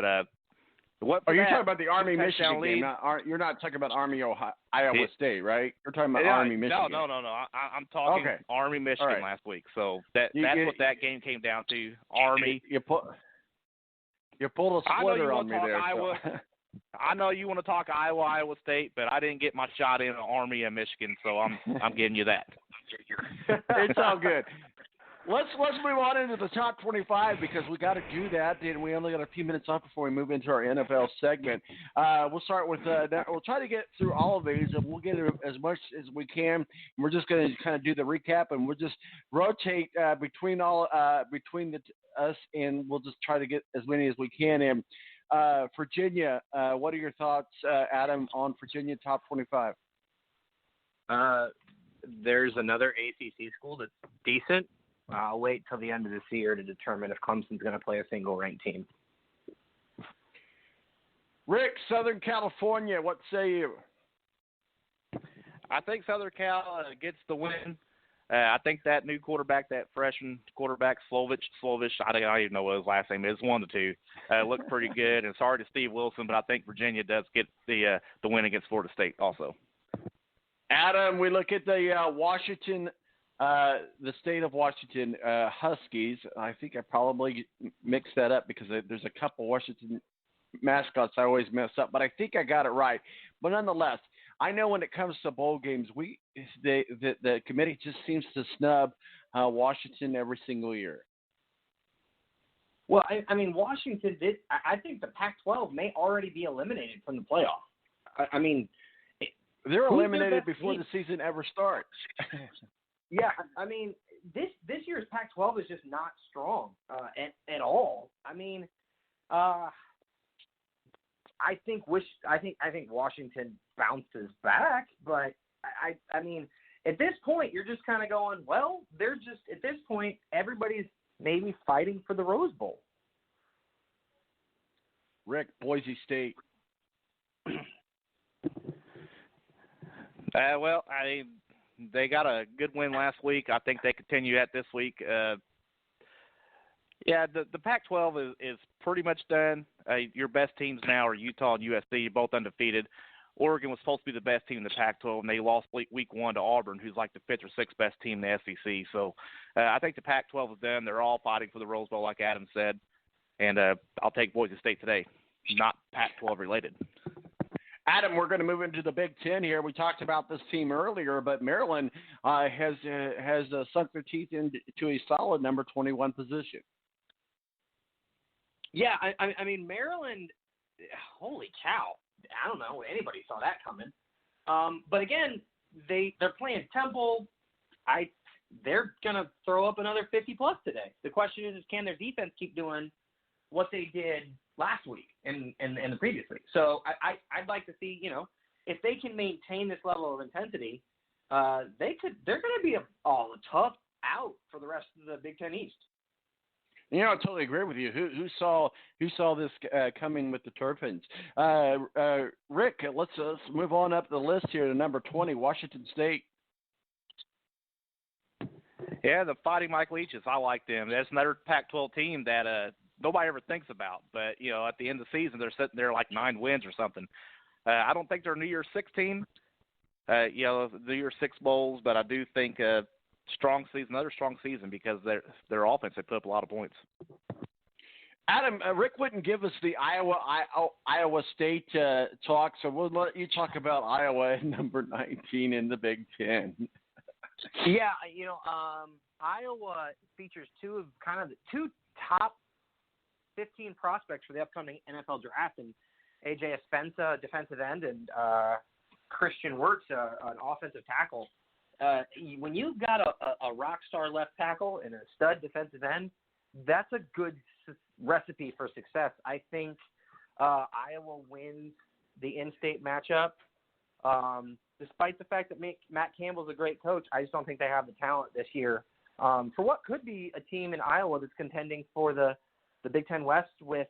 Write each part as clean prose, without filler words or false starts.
But what? Are you talking about the Army Michigan lead? game? You're not talking about Army Iowa State, right? You're talking about Army Michigan. No. I'm talking Army Michigan last week. So that's what that game came down to. Army. You pulled a splitter on me there. Iowa. So. I know you want to talk Iowa State, but I didn't get my shot in Army and Michigan, so I'm giving you that. It's all good. Let's move on into the top 25 because we got to do that, and we only got a few minutes left before we move into our NFL segment. We'll start with we'll try to get through all of these, and we'll get as much as we can. We're just going to kind of do the recap, and we'll just rotate between us, and we'll just try to get as many as we can in. Virginia, what are your thoughts, Adam, on Virginia top 25? There's another ACC school that's decent. I'll wait till the end of this year to determine if Clemson's going to play a single ranked team. Rick, Southern California, what say you? I think Southern Cal gets the win. I think that new quarterback, that freshman quarterback, Slovic, I don't even know what his last name is, one of the two, looked pretty good. And sorry to Steve Wilson, but I think Virginia does get the win against Florida State also. Adam, we look at the Washington, the state of Washington Huskies. I think I probably mixed that up because there's a couple Washington mascots I always mess up, but I think I got it right. But nonetheless, I know when it comes to bowl games, the committee just seems to snub Washington every single year. Well, I mean, Washington did. I think the Pac-12 may already be eliminated from the playoff. I mean, they're eliminated before the season ever starts. Yeah, I mean, this year's Pac-12 is just not strong at all. I mean, I think Washington bounces back, but I mean, at this point, you're just kind of going, well, they're just at this point, everybody's maybe fighting for the Rose Bowl. Rick, Boise State. Well, they got a good win last week. I think they continue that this week. Yeah, the Pac-12 is pretty much done. Your best teams now are Utah and USC, both undefeated. Oregon was supposed to be the best team in the Pac-12, and they lost week one to Auburn, who's like the fifth or sixth best team in the SEC. So I think the Pac-12 is done. They're all fighting for the Rose Bowl, like Adam said. And I'll take Boise State today, not Pac-12 related. Adam, we're going to move into the Big Ten here. We talked about this team earlier, but Maryland has sunk their teeth into a solid number 21 position. Yeah, I mean, Maryland, holy cow. I don't know. Anybody saw that coming. But again, they're playing Temple. They're going to throw up another 50-plus today. The question is can their defense keep doing what they did last week and the previous week? So I'd like to see, if they can maintain this level of intensity, they're going to be a tough out for the rest of the Big Ten East. I totally agree with you. Who saw this coming with the Terrapins? Rick, let's move on up the list here to number 20, Washington State. Yeah, the Fighting Mike Leaches. I like them. That's another Pac-12 team that nobody ever thinks about. But, at the end of the season, they're sitting there like 9 wins or something. I don't think they're a New Year's 6 team, the New Year's 6 bowls, but I do think strong season, another strong season because their offense, they put up a lot of points. Adam, Rick wouldn't give us the Iowa State talk, so we'll let you talk about Iowa at number 19 in the Big Ten. Yeah, Iowa features two top 15 prospects for the upcoming NFL draft, and A.J. Espensa, defensive end, and Christian Wirtz, an offensive tackle. When you've got a rock star left tackle and a stud defensive end, that's a good recipe for success. I think Iowa wins the in-state matchup. Despite the fact that Matt Campbell's a great coach, I just don't think they have the talent this year for what could be a team in Iowa that's contending for the Big Ten West with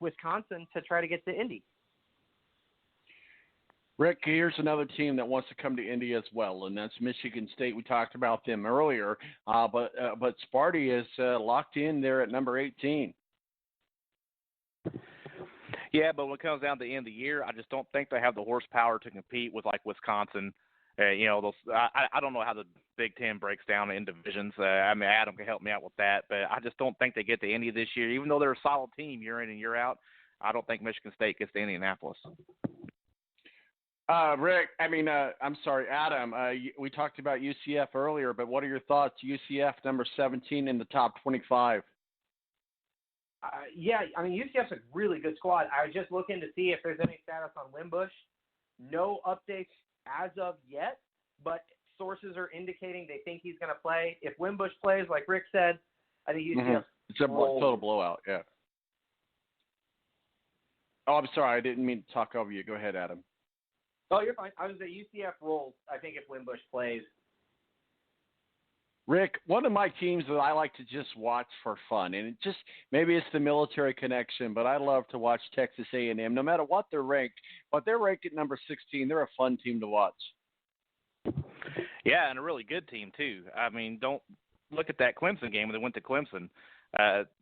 Wisconsin to try to get to Indy. Rick, here's another team that wants to come to Indy as well, and that's Michigan State. We talked about them earlier, but Sparty is locked in there at number 18. Yeah, but when it comes down to the end of the year, I just don't think they have the horsepower to compete with like Wisconsin. Those I don't know how the Big Ten breaks down in divisions. I mean, Adam can help me out with that, but I just don't think they get to Indy this year. Even though they're a solid team year in and year out, I don't think Michigan State gets to Indianapolis. Rick, I'm sorry, Adam. We talked about UCF earlier, but what are your thoughts? UCF number 17 in the top 25. UCF's a really good squad. I was just looking to see if there's any status on Wimbush. No updates as of yet, but sources are indicating they think he's going to play. If Wimbush plays, like Rick said, I think UCF. It's a total blowout, yeah. Oh, I'm sorry. I didn't mean to talk over you. Go ahead, Adam. Oh, you're fine. I was going to say UCF rolls, I think, if Wimbush plays. Rick, one of my teams that I like to just watch for fun, and maybe it's the military connection, but I love to watch Texas A&M. No matter what they're ranked, but they're ranked at number 16. They're a fun team to watch. Yeah, and a really good team too. I mean, don't look at that Clemson game when they went to Clemson.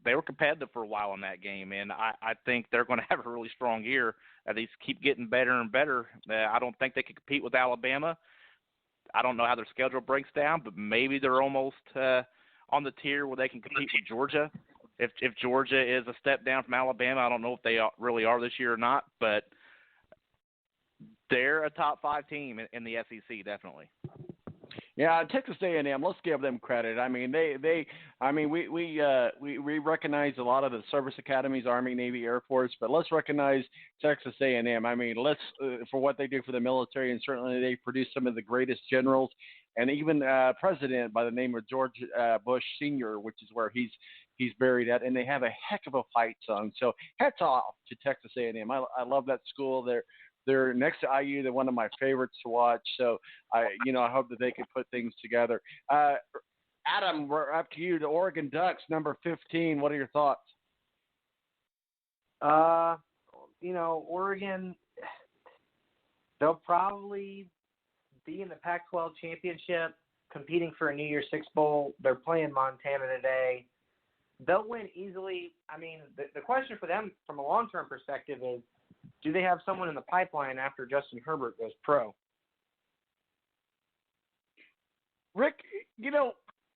They were competitive for a while in that game, and I think they're going to have a really strong year. They keep getting better and better. I don't think they can compete with Alabama. I don't know how their schedule breaks down, but maybe they're almost on the tier where they can compete with Georgia. If Georgia is a step down from Alabama, I don't know if they really are this year or not, but they're a top 5 team in the SEC, definitely. Yeah, Texas A&M. Let's give them credit. I mean, we recognize a lot of the service academies, Army, Navy, Air Force, but let's recognize Texas A&M. I mean, let's for what they do for the military, and certainly they produce some of the greatest generals, and even president by the name of George Bush Sr., which is where he's buried at, and they have a heck of a fight song. So hats off to Texas A&M. I love that school. They're next to IU. They're one of my favorites to watch. So, I hope that they can put things together. Adam, we're up to you. The Oregon Ducks, number 15. What are your thoughts? Oregon, they'll probably be in the Pac-12 championship, competing for a New Year's Six Bowl. They're playing Montana today. They'll win easily. I mean, the question for them from a long-term perspective is, do they have someone in the pipeline after Justin Herbert goes pro? Rick,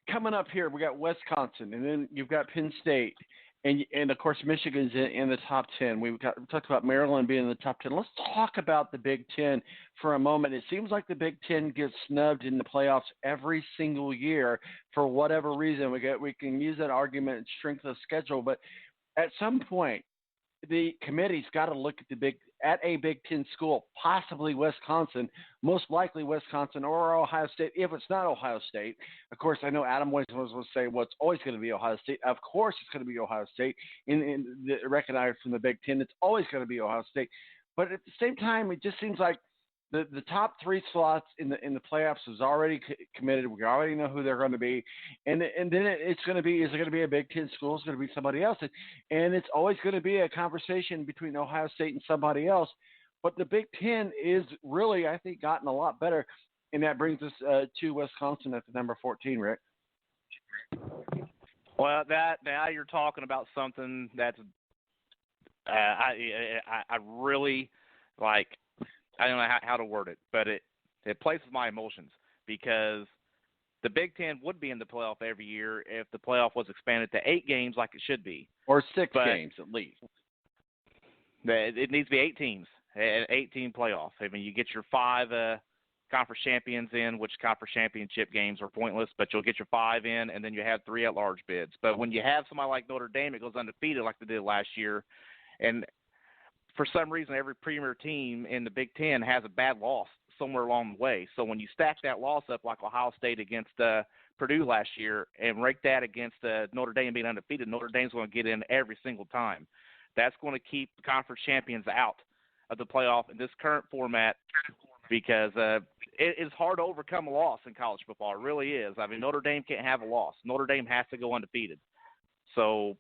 coming up here, we got Wisconsin, and then you've got Penn State, and of course Michigan's in the top 10. We talked about Maryland being in the top 10. Let's talk about the Big Ten for a moment. It seems like the Big Ten gets snubbed in the playoffs every single year for whatever reason. We can use that argument and strength of schedule, but at some point, the committee's got to look at a Big Ten school, possibly Wisconsin, most likely Wisconsin or Ohio State. If it's not Ohio State, of course, I know Adam was going to say, well, it's always going to be Ohio State. Of course, it's going to be Ohio State. Recognized from the Big Ten, it's always going to be Ohio State. But at the same time, it just seems like the top 3 slots in the playoffs is already committed. We already know who they're going to be, and then it's going to be, is it going to be a Big Ten school? It's going to be somebody else, and it's always going to be a conversation between Ohio State and somebody else. But the Big Ten is really, I think, gotten a lot better, and that brings us to Wisconsin at the number 14, Rick. Well, now you're talking about something that's I really like. I don't know how to word it, but it plays with my emotions, because the Big Ten would be in the playoff every year if the playoff was expanded to 8 games like it should be. Or 6 games at least. It needs to be 8 teams, an 8-team playoff. I mean, you get your 5 conference champions in, which conference championship games are pointless, but you'll get your 5 in, and then you have 3 at-large bids. But when you have somebody like Notre Dame that goes undefeated like they did last year, and for some reason, every premier team in the Big Ten has a bad loss somewhere along the way. So when you stack that loss up like Ohio State against Purdue last year and rank that against Notre Dame being undefeated, Notre Dame's going to get in every single time. That's going to keep the conference champions out of the playoff in this current format, because it is hard to overcome a loss in college football. It really is. I mean, Notre Dame can't have a loss. Notre Dame has to go undefeated. So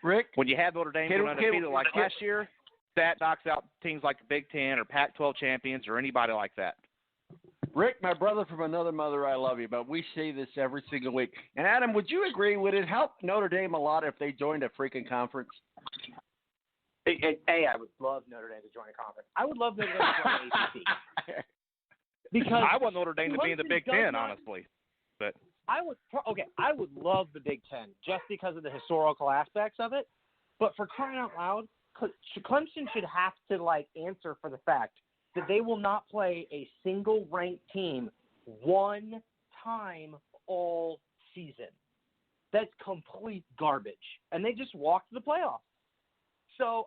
Rick, when you have Notre Dame going undefeated like last year, that knocks out teams like the Big Ten or Pac-12 champions or anybody like that. Rick, my brother from another mother, I love you, but we say this every single week. And Adam, would you agree? Would it help Notre Dame a lot if they joined a freaking conference? I would love Notre Dame to join a conference. I would love Notre Dame to join the ACC. Because I want Notre Dame to be in the Big Ten, honestly. But I would love the Big Ten just because of the historical aspects of it. But for crying out loud, Clemson should have to answer for the fact that they will not play a single ranked team one time all season. That's complete garbage, and they just walked to the playoffs. So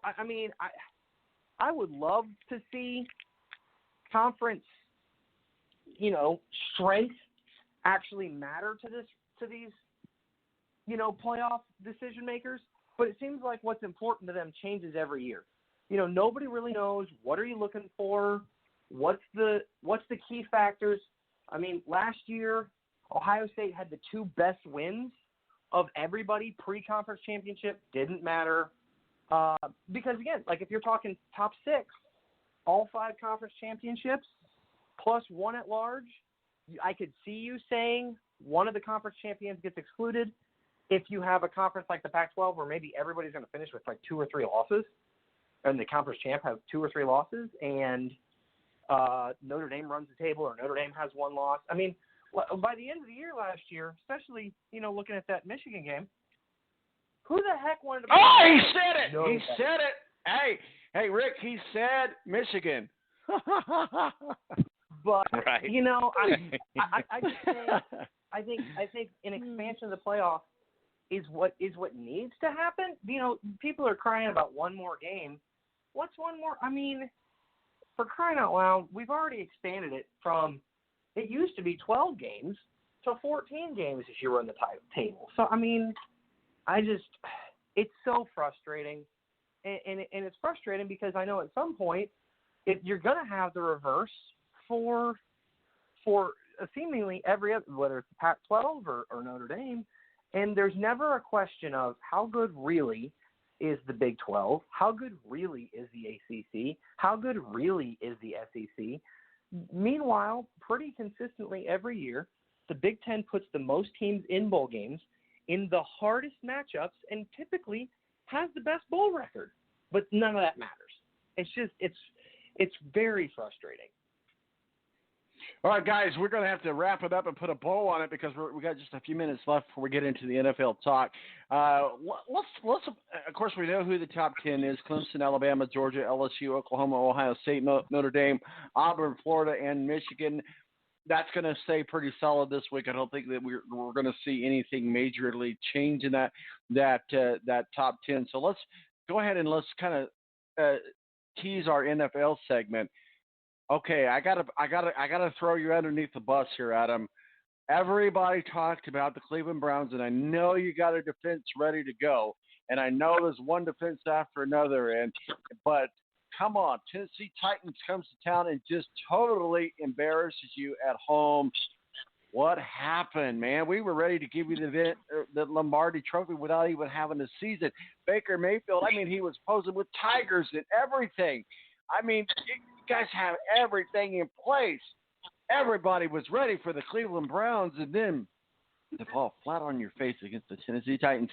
I would love to see conference, strength actually matter to these, playoff decision makers. But it seems like what's important to them changes every year. Nobody really knows what are you looking for, what's the key factors. Last year Ohio State had the two best wins of everybody. Pre-conference championship didn't matter because again, if you're talking top six, all 5 conference championships plus one at large, I could see you saying one of the conference champions gets excluded. If you have a conference like the Pac-12 where maybe everybody's going to finish with 2 or 3 losses, and the conference champ has 2 or 3 losses, and Notre Dame runs the table or Notre Dame has 1 loss. By the end of the year last year, especially looking at that Michigan game, who the heck wanted to? Oh, he said it. He said it. Hey, Rick. He said Michigan. But right. I just say I think an expansion of the playoff is what needs to happen. People are crying about one more game. What's one more? For crying out loud, we've already expanded it from it used to be 12 games to 14 games if you run the table. So it's so frustrating, and it's frustrating because I know at some point you're going to have the reverse for seemingly every other, whether it's Pac-12 or Notre Dame, and there's never a question of how good really is the Big 12, how good really is the ACC, how good really is the SEC. Meanwhile, pretty consistently every year, the Big Ten puts the most teams in bowl games in the hardest matchups and typically has the best bowl record, but none of that matters. It's very frustrating. All right, guys, we're going to have to wrap it up and put a bow on it because we got just a few minutes left before we get into the NFL talk. Let's of course, we know who the top 10 is: Clemson, Alabama, Georgia, LSU, Oklahoma, Ohio State, Notre Dame, Auburn, Florida, and Michigan. That's going to stay pretty solid this week. I don't think that we're going to see anything majorly change in that top 10. So let's go ahead and let's kind of tease our NFL segment. Okay, I gotta throw you underneath the bus here, Adam. Everybody talked about the Cleveland Browns, and I know you got a defense ready to go, and I know there's one defense after another, but come on, Tennessee Titans comes to town and just totally embarrasses you at home. What happened, man? We were ready to give you the Lombardi Trophy without even having a season. Baker Mayfield, he was posing with tigers and everything. You guys have everything in place. Everybody was ready for the Cleveland Browns, and then to fall flat on your face against the Tennessee Titans.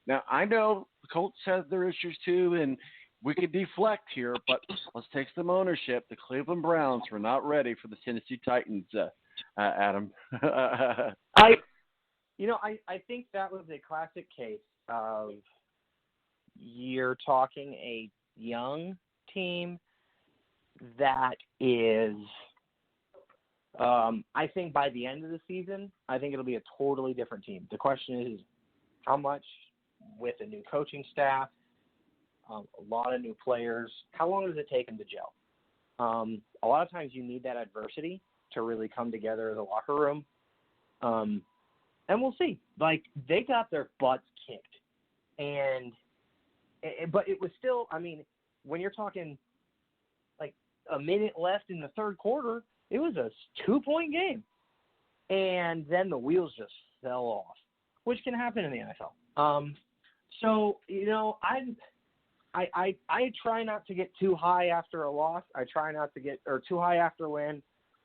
Now, I know the Colts have their issues too, and we could deflect here, but let's take some ownership. The Cleveland Browns were not ready for the Tennessee Titans, Adam. I think that was a classic case of you're talking a young team that is, I think by the end of the season, I think it'll be a totally different team. The question is how much with a new coaching staff, a lot of new players, how long does it take them to gel? A lot of times you need that adversity to really come together as a locker room. And we'll see. They got their butts kicked. But it was still, when you're talking a minute left in the third quarter, it was a 2-point game. And then the wheels just fell off, which can happen in the NFL. I try not to get too high after a loss. I try not to get too high after a win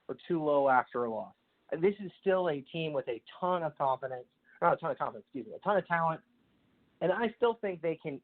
or too low after a loss. This is still a team with a ton of confidence, not a ton of confidence, a ton of talent. And I still think they can